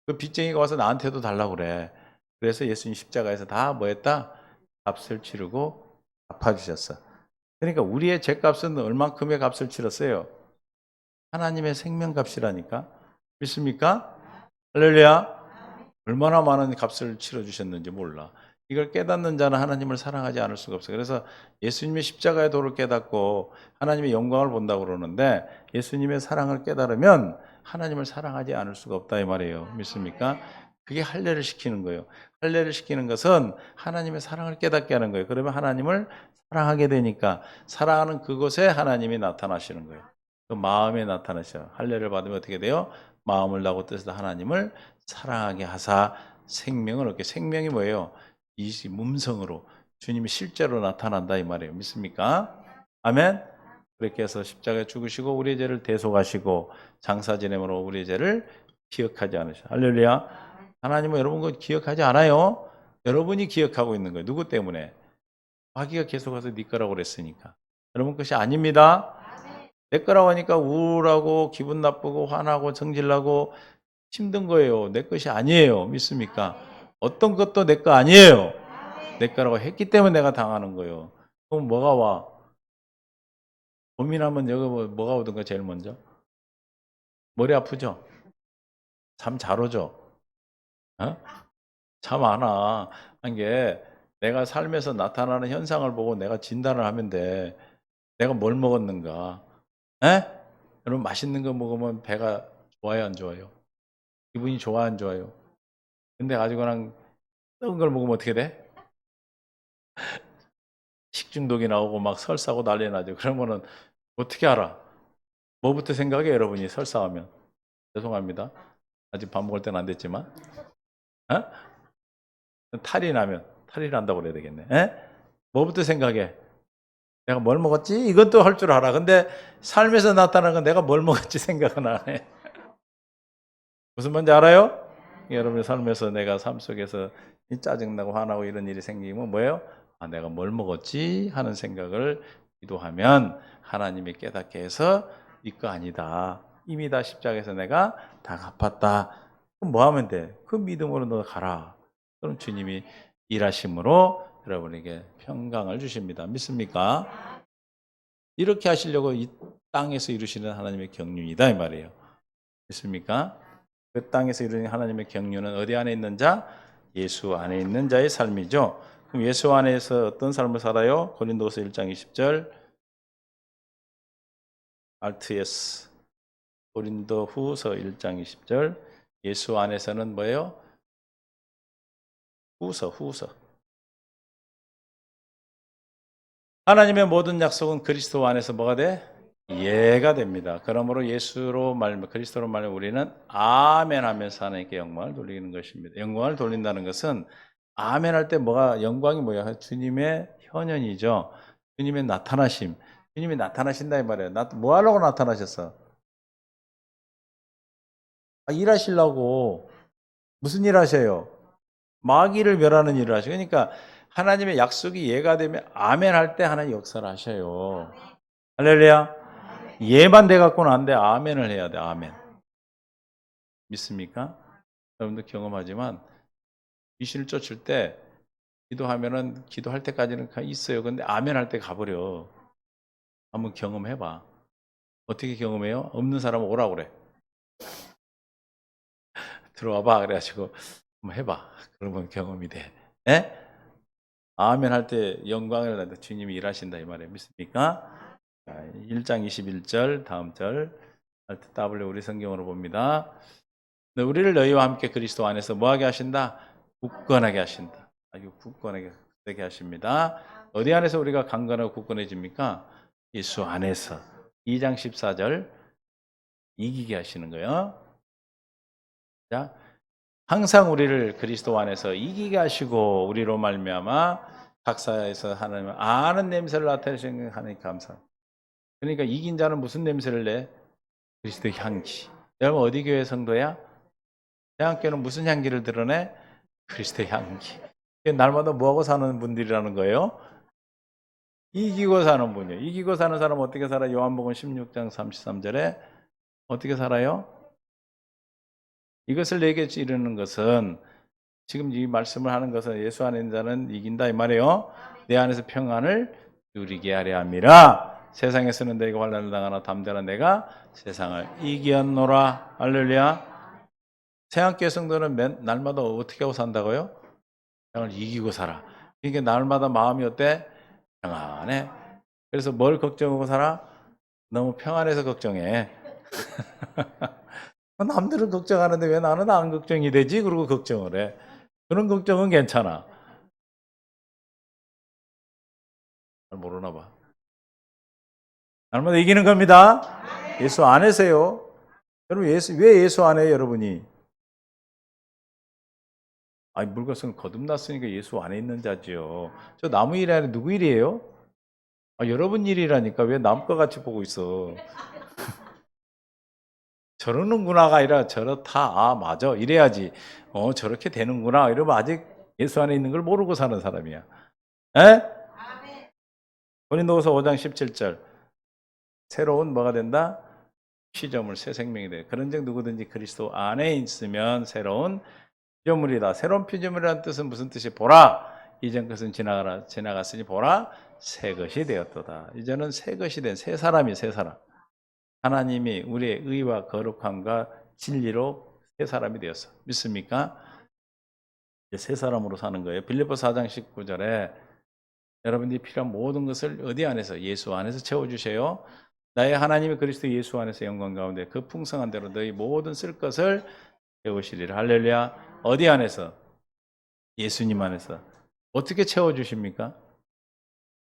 그 빚쟁이가 와서 나한테도 달라고 그래. 그래서 예수님 십자가에서 다 뭐 했다? 값을 치르고 갚아주셨어. 그러니까 우리의 죄값은 얼만큼의 값을 치렀어요? 하나님의 생명값이라니까. 믿습니까? 할렐루야. 얼마나 많은 값을 치러주셨는지 몰라. 이걸 깨닫는 자는 하나님을 사랑하지 않을 수가 없어요. 그래서 예수님의 십자가의 도를 깨닫고 하나님의 영광을 본다고 그러는데 예수님의 사랑을 깨달으면 하나님을 사랑하지 않을 수가 없다 이 말이에요. 믿습니까? 그게 할례를 시키는 거예요. 할례를 시키는 것은 하나님의 사랑을 깨닫게 하는 거예요. 그러면 하나님을 사랑하게 되니까 사랑하는 그곳에 하나님이 나타나시는 거예요. 그 마음에 나타나셔요. 할례를 받으면 어떻게 돼요? 마음을 나고 뜻에서 하나님을 사랑하게 하사 생명을 얻게. 생명이 뭐예요? 이 음성으로 주님이 실제로 나타난다 이 말이에요. 믿습니까? 아멘. 그렇게 해서 십자가에 죽으시고 우리의 죄를 대속하시고 장사 지냄으로 우리의 죄를 기억하지 않으셔. 할렐루야. 하나님은 여러분 거 기억하지 않아요. 여러분이 기억하고 있는 거예요. 누구 때문에? 마귀가 계속 와서 네 거라고 그랬으니까. 여러분 것이 아닙니다. 내 거라고 하니까 우울하고 기분 나쁘고 화나고 성질나고 힘든 거예요. 내 것이 아니에요. 믿습니까? 어떤 것도 내 거 아니에요. 내 거라고 했기 때문에 내가 당하는 거예요. 그럼 뭐가 와? 고민하면 여기 뭐가 오든가 제일 먼저? 머리 아프죠? 잠 잘 오죠? 어? 잠 안 와. 이게 내가 삶에서 나타나는 현상을 보고 내가 진단을 하면 돼. 내가 뭘 먹었는가? 에? 여러분 맛있는 거 먹으면 배가 좋아요, 안 좋아요? 기분이 좋아, 안 좋아요? 근데 아주 그냥 뜨거운 걸 먹으면 어떻게 돼? 식중독이 나오고 막 설사고 난리 나죠. 그러면은 어떻게 알아? 뭐부터 생각해, 여러분이 설사하면? 죄송합니다. 아직 밥 먹을 때는 안 됐지만. 어? 탈이 난다고 그래야 되겠네. 에? 뭐부터 생각해? 내가 뭘 먹었지? 이것도 할 줄 알아. 근데 삶에서 나타나는 건 내가 뭘 먹었지 생각은 안 해. 무슨 말인지 알아요? 여러분의 삶에서 내가 삶 속에서 짜증나고 화나고 이런 일이 생기면 뭐예요? 아, 내가 뭘 먹었지? 하는 생각을 기도하면 하나님이 깨닫게 해서 이거 아니다. 이미 다 십자가에서 내가 다 갚았다. 그럼 뭐 하면 돼? 그 믿음으로 너 가라. 그럼 주님이 일하심으로 여러분에게 평강을 주십니다. 믿습니까? 이렇게 하시려고 이 땅에서 이루시는 하나님의 경륜이다 이 말이에요. 믿습니까? 그 땅에서 이루는 하나님의 경륜은 어디 안에 있는 자? 예수 안에 있는 자의 삶이죠. 그럼 예수 안에서 어떤 삶을 살아요? 고린도서 1장 20절 RTS 고린도 후서 1장 20절 예수 안에서는 뭐예요? 후서 하나님의 모든 약속은 그리스도 안에서 뭐가 돼? 예가 됩니다. 그러므로 예수로 말미 그리스도로 말미 우리는 아멘 하면서 하나님께 영광을 돌리는 것입니다. 영광을 돌린다는 것은 아멘 할 때 뭐가 영광이 뭐야? 주님의 현현이죠. 주님의 나타나심. 주님이 나타나신다 이 말이에요. 뭐 하려고 나타나셨어? 아, 일하시려고. 무슨 일 하셔요? 마귀를 멸하는 일을 하셔요. 그러니까 하나님의 약속이 예가 되면 아멘 할 때 하나님 역사를 하셔요. 할렐루야. 예만 돼 갖고는 안 돼. 아멘을 해야 돼. 아멘. 믿습니까? 여러분도 경험하지만 귀신을 쫓을 때 기도하면은 기도할 때까지는 있어요. 근데 아멘 할 때 가버려. 한번 경험해봐. 어떻게 경험해요? 없는 사람은 오라고 그래. 들어와봐. 그래가지고 한번 해봐. 그러면 경험이 돼. 예? 아멘 할 때 영광을 받아 주님이 일하신다 이 말이에요. 믿습니까? 1장 21절 다음 절 Alt W 우리 성경으로 봅니다. 네, 우리를 너희와 함께 그리스도 안에서 뭐하게 하신다? 굳건하게 하신다. 아주 굳건하게 되게 하십니다. 어디 안에서 우리가 강건하고 굳건해집니까? 예수 안에서. 2장 14절 이기게 하시는 거예요. 자, 항상 우리를 그리스도 안에서 이기게 하시고 우리로 말미암아 각사에서 하나님 아는 냄새를 나타내시는 하나님 감사합니다. 그러니까 이긴 자는 무슨 냄새를 내? 그리스도의 향기. 여러분 어디 교회 성도야? 대학교는 무슨 향기를 드러내? 그리스도의 향기. 날마다 뭐하고 사는 분들이라는 거예요? 이기고 사는 분이에요. 이기고 사는 사람은 어떻게 살아? 요한복음 16장 33절에 어떻게 살아요? 이것을 내게 이르는 것은 지금 이 말씀을 하는 것은 예수 안에 있는 자는 이긴다 이 말이에요. 내 안에서 평안을 누리게 하려 함이라. 세상에서는 내가 환난을 당하나 담대한 내가 세상을 이기었노라. 할렐루야. 새학교 성도는 날마다 어떻게 하고 산다고요? 세상을 이기고 살아. 그러니까 날마다 마음이 어때? 평안해. 그래서 뭘 걱정하고 살아? 너무 평안해서 걱정해. 남들은 걱정하는데 왜 나는 안 걱정이 되지? 그러고 걱정을 해. 그런 걱정은 괜찮아. 잘 모르나 봐. 날마다 이기는 겁니다. 예수 안에서요. 여러분 왜 예수 안에 여러분이? 아니 물것은 거듭났으니까 예수 안에 있는 자지요. 저 나무 일이 아니라 누구 일이에요? 아, 여러분 일이라니까 왜 남과 같이 보고 있어? 저러는구나가 아니라 저렇다. 아 맞아 이래야지. 저렇게 되는구나. 이러면 아직 예수 안에 있는 걸 모르고 사는 사람이야. 에? 고린도후서 5장 17절 새로운 뭐가 된다? 피조물 새 생명이 돼. 그런즉 누구든지 그리스도 안에 있으면 새로운 피조물이다. 새로운 피조물이라는 뜻은 무슨 뜻이? 보라. 이전 것은 지나갔으니 보라. 새 것이 되었도다. 이제는 새 것이 된 새 사람이 새 사람. 하나님이 우리의 의와 거룩함과 진리로 새 사람이 되었어. 믿습니까? 이제 새 사람으로 사는 거예요. 빌립보 4장 19절에 여러분들이 필요한 모든 것을 어디 안에서? 예수 안에서 채워주세요. 나의 하나님의 그리스도 예수 안에서 영광 가운데 그 풍성한 대로 너희 모든 쓸 것을 채우시리라. 할렐루야. 어디 안에서? 예수님 안에서. 어떻게 채워주십니까?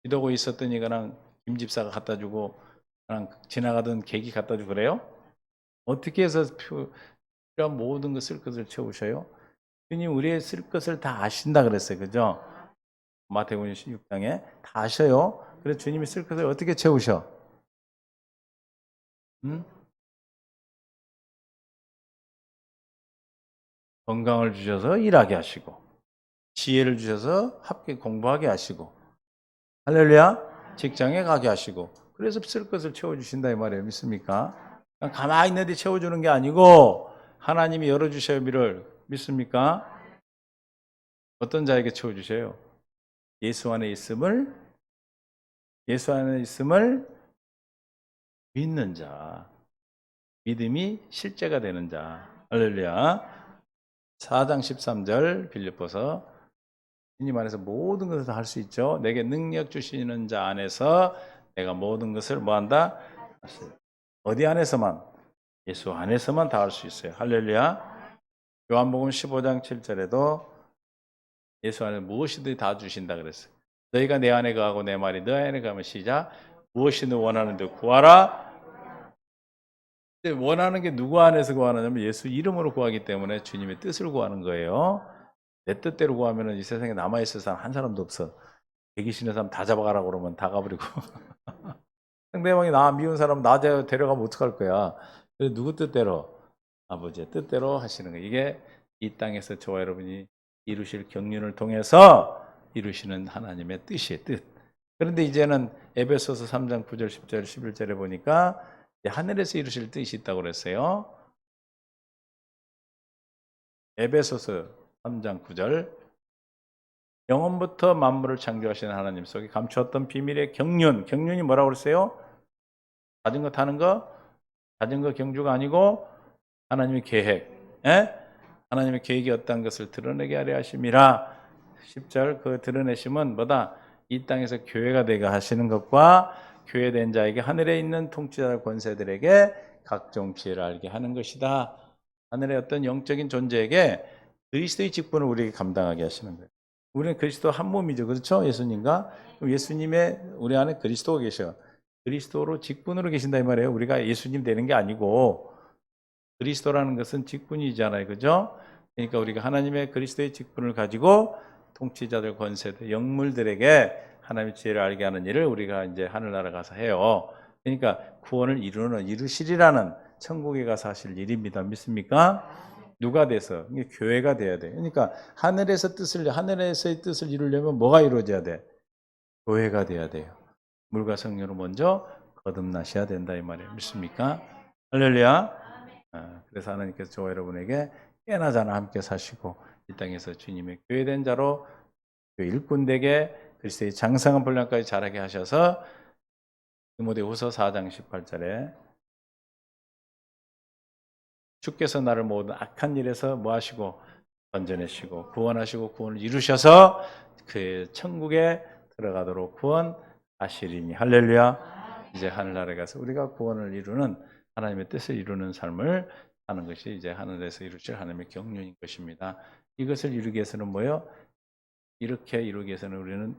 기도하고 있었더니 그냥 김 집사가 갖다 주고 그냥 지나가던 계기 갖다 주고 그래요? 어떻게 해서 필요한 모든 것 쓸 것을 채우셔요? 주님 우리의 쓸 것을 다 아신다 그랬어요. 그죠? 마태복음 16장에 다 아셔요. 그래서 주님이 쓸 것을 어떻게 채우셔? 응? 건강을 주셔서 일하게 하시고 지혜를 주셔서 함께 공부하게 하시고 할렐루야 직장에 가게 하시고 그래서 쓸 것을 채워주신다 이 말이에요. 믿습니까? 그냥 가만히 있는데 채워주는 게 아니고 하나님이 열어주셔요. 미를 믿습니까? 어떤 자에게 채워주셔요? 예수 안에 있음을 믿는 자, 믿음이 실제가 되는 자. 할렐루야. 4장 13절 빌립보서 주님 안에서 모든 것을 다 할 수 있죠. 내게 능력 주시는 자 안에서 내가 모든 것을 뭐한다? 어디 안에서만? 예수 안에서만 다 할 수 있어요. 할렐루야. 요한복음 15장 7절에도 예수 안에 무엇이든 다 주신다 그랬어요. 너희가 내 안에 거하고 내 말이 너 안에 가면 시작. 무엇이든 원하는 데 구하라. 근데 원하는 게 누구 안에서 구하느냐면 예수 이름으로 구하기 때문에 주님의 뜻을 구하는 거예요. 내 뜻대로 구하면 이 세상에 남아있을 사람 한 사람도 없어. 대기신의 사람 다 잡아가라고 그러면 다 가버리고. 상대방이 나 미운 사람 나 데려가면 어떡할 거야. 그래서 누구 뜻대로? 아버지의 뜻대로 하시는 거예요. 이게 이 땅에서 저와 여러분이 이루실 경륜을 통해서 이루시는 하나님의 뜻이에요. 뜻. 그런데 이제는 에베소서 3장 9절 10절 11절에 보니까 하늘에서 이루실 뜻이 있다고 그랬어요. 에베소서 3장 9절 영원부터 만물을 창조하시는 하나님 속에 감추었던 비밀의 경륜이 뭐라고 그랬어요? 자전거 타는 거? 자전거 경주가 아니고 하나님의 계획. 예? 하나님의 계획이 어떤 것을 드러내게 하려 하심이라. 10절 그 드러내심은 뭐다? 이 땅에서 교회가 되게 하시는 것과 교회된 자에게 하늘에 있는 통치자 권세들에게 각종 지혜를 알게 하는 것이다. 하늘의 어떤 영적인 존재에게 그리스도의 직분을 우리에게 감당하게 하시는 거예요. 우리는 그리스도 한 몸이죠. 그렇죠? 예수님과. 예수님의 우리 안에 그리스도가 계셔. 그리스도로 직분으로 계신다 이 말이에요. 우리가 예수님 되는 게 아니고 그리스도라는 것은 직분이잖아요. 그죠? 그러니까 우리가 하나님의 그리스도의 직분을 가지고 통치자들, 권세들, 영물들에게 하나님의 지혜를 알게 하는 일을 우리가 이제 하늘나라 가서 해요. 그러니까 구원을 이루시리라는 천국에 가서 하실 일입니다. 믿습니까? 누가 돼서? 교회가 돼야 돼. 그러니까 하늘에서의 뜻을 이루려면 뭐가 이루어져야 돼? 교회가 돼야 돼요. 물과 성령으로 먼저 거듭나셔야 된다 이 말이에요. 믿습니까? 할렐루야. 그래서 하나님께서 저와 여러분에게 깨나자나 함께 사시고 이 땅에서 주님의 교회된 자로 일꾼 되게 그리스도의 장성한 분량까지 자라게 하셔서 디모데후서 4장 18절에 주께서 나를 모든 악한 일에서 뭐 하시고 건져내시고 구원하시고 구원을 이루셔서 그 천국에 들어가도록 구원하시리니 할렐루야. 이제 하늘나라에 가서 우리가 구원을 이루는 하나님의 뜻을 이루는 삶을 하는 것이 이제 하늘에서 이루실 하나님의 경륜인 것입니다. 이것을 이루기 위해서는 뭐요? 이렇게 이루기 위해서는 우리는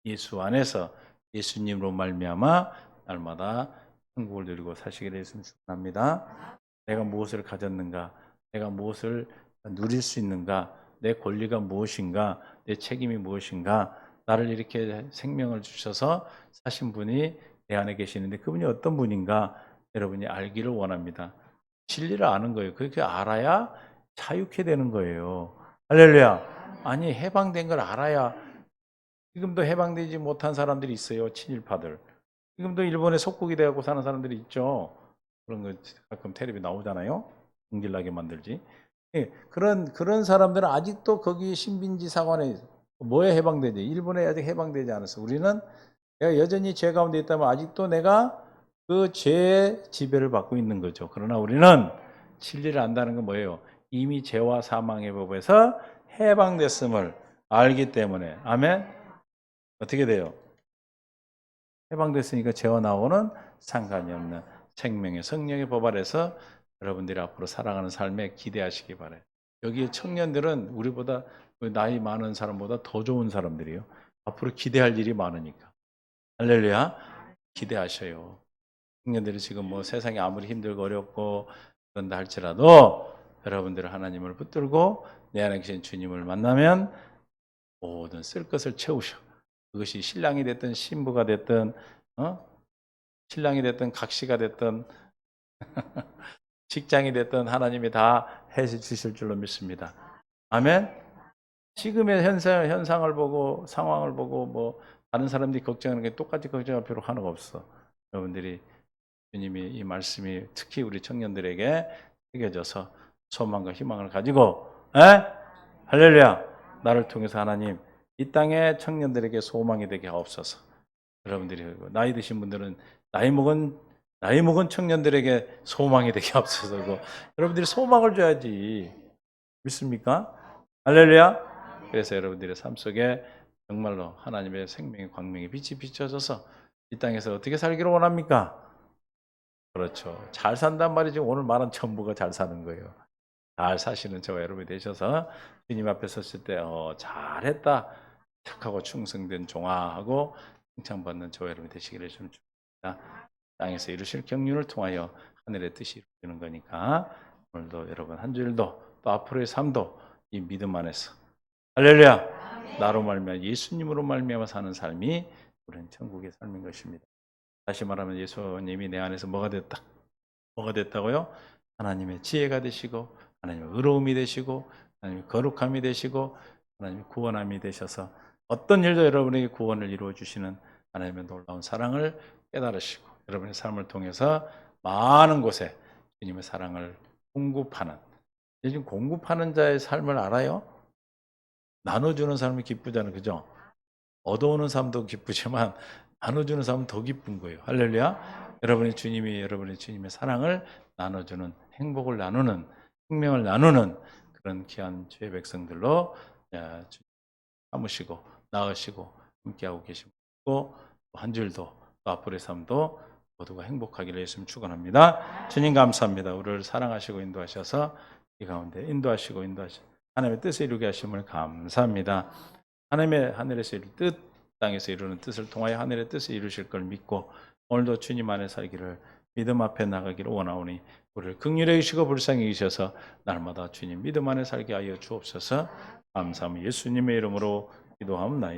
예수 안에서 예수님으로 말미암아 날마다 천국을 누리고 사시게 되었으면 축원합니다. 내가 무엇을 가졌는가? 내가 무엇을 누릴 수 있는가? 내 권리가 무엇인가? 내 책임이 무엇인가? 나를 이렇게 생명을 주셔서 사신 분이 내 안에 계시는데 그분이 어떤 분인가? 여러분이 알기를 원합니다. 진리를 아는 거예요. 그렇게 알아야 자유케 되는 거예요. 할렐루야. 아니 해방된 걸 알아야 지금도 해방되지 못한 사람들이 있어요. 친일파들. 지금도 일본에 속국이 되고 사는 사람들이 있죠. 그런 거 가끔 텔레비 나오잖아요. 응질나게 만들지. 예, 그런 사람들은 아직도 거기 신빈지 사관에 뭐에 해방되지? 일본에 아직 해방되지 않았어. 우리는 내가 여전히 죄 가운데 있다면 아직도 내가 그 죄의 지배를 받고 있는 거죠. 그러나 우리는 진리를 안다는 건 뭐예요? 이미 죄와 사망의 법에서 해방됐음을 알기 때문에. 아멘? 어떻게 돼요? 해방됐으니까 죄와 나오는 상관이 없는 생명의 성령의 법 아래서 여러분들이 앞으로 살아가는 삶에 기대하시기 바라요. 여기 청년들은 우리보다 나이 많은 사람보다 더 좋은 사람들이에요. 앞으로 기대할 일이 많으니까. 할렐루야. 기대하셔요. 청년들이 지금 뭐 세상이 아무리 힘들고 어렵고 그런다 할지라도 여러분들은 하나님을 붙들고 내 안에 계신 주님을 만나면 모든 쓸 것을 채우셔. 그것이 신랑이 됐든 신부가 됐든 신랑이 됐든 각시가 됐든 직장이 됐든 하나님이 다 해주실 줄로 믿습니다. 아멘. 지금의 현상을 보고 상황을 보고 뭐 다른 사람들이 걱정하는 게 똑같이 걱정할 필요 하나가 없어. 여러분들이 주님이 이 말씀이 특히 우리 청년들에게 새겨져서 소망과 희망을 가지고 할렐루야. 나를 통해서 하나님 이 땅의 청년들에게 소망이 되게 하옵소서. 여러분들이 나이 드신 분들은 나이 먹은 청년들에게 소망이 되게 하옵소서. 여러분들이 소망을 줘야지. 믿습니까? 할렐루야. 그래서 여러분들의 삶 속에 정말로 하나님의 생명의 광명의 빛이 비춰져서 이 땅에서 어떻게 살기를 원합니까? 그렇죠. 잘 산단 말이지 오늘 말한 전부가 잘 사는 거예요. 잘 사시는 저와 여러분이 되셔서 주님 앞에 섰을 때 잘했다. 착하고 충성된 종아하고 칭찬받는 저와 여러분이 되시기를 좀 축복합니다. 땅에서 이루실 경륜을 통하여 하늘의 뜻이 이루어지는 거니까 오늘도 여러분 한 주일도 또 앞으로의 삶도 이 믿음 안에서 할렐루야. 나로 말미암아 예수님으로 말미암아 사는 삶이 우리는 천국의 삶인 것입니다. 다시 말하면 예수님이 내 안에서 뭐가 됐다? 뭐가 됐다고요? 하나님의 지혜가 되시고 하나님의 의로움이 되시고 하나님의 거룩함이 되시고 하나님의 구원함이 되셔서 어떤 일도 여러분에게 구원을 이루어 주시는 하나님의 놀라운 사랑을 깨달으시고 여러분의 삶을 통해서 많은 곳에 주님의 사랑을 공급하는 요즘 공급하는 자의 삶을 알아요? 나눠주는 사람이 기쁘잖아요. 그죠? 얻어오는 사람도 기쁘지만 나눠주는 사람은 더 기쁜 거예요. 할렐루야. 여러분의 주님의 사랑을 나눠주는 행복을 나누는 생명을 나누는 그런 귀한 주의 백성들로 삼으시고 나으시고 함께하고 계시고 한 주일도 또 앞으로의 삶도 모두가 행복하기를 예수님 축원합니다. 주님 감사합니다. 우리를 사랑하시고 인도하셔서 이 가운데 인도하시고 하나님의 뜻을 이루게 하심을 감사합니다. 하나님의 하늘에서 이룰 뜻, 땅에서 이루는 뜻을 통하여 하늘의 뜻을 이루실 걸 믿고 오늘도 주님 안에 살기를 믿음 앞에 나가기를 원하오니 우리를 긍휼히 여기시고 불쌍히 여기셔서 날마다 주님 믿음 안에 살게 하여 주옵소서. 감사합니다. 예수님의 이름으로 기도하옵나이다.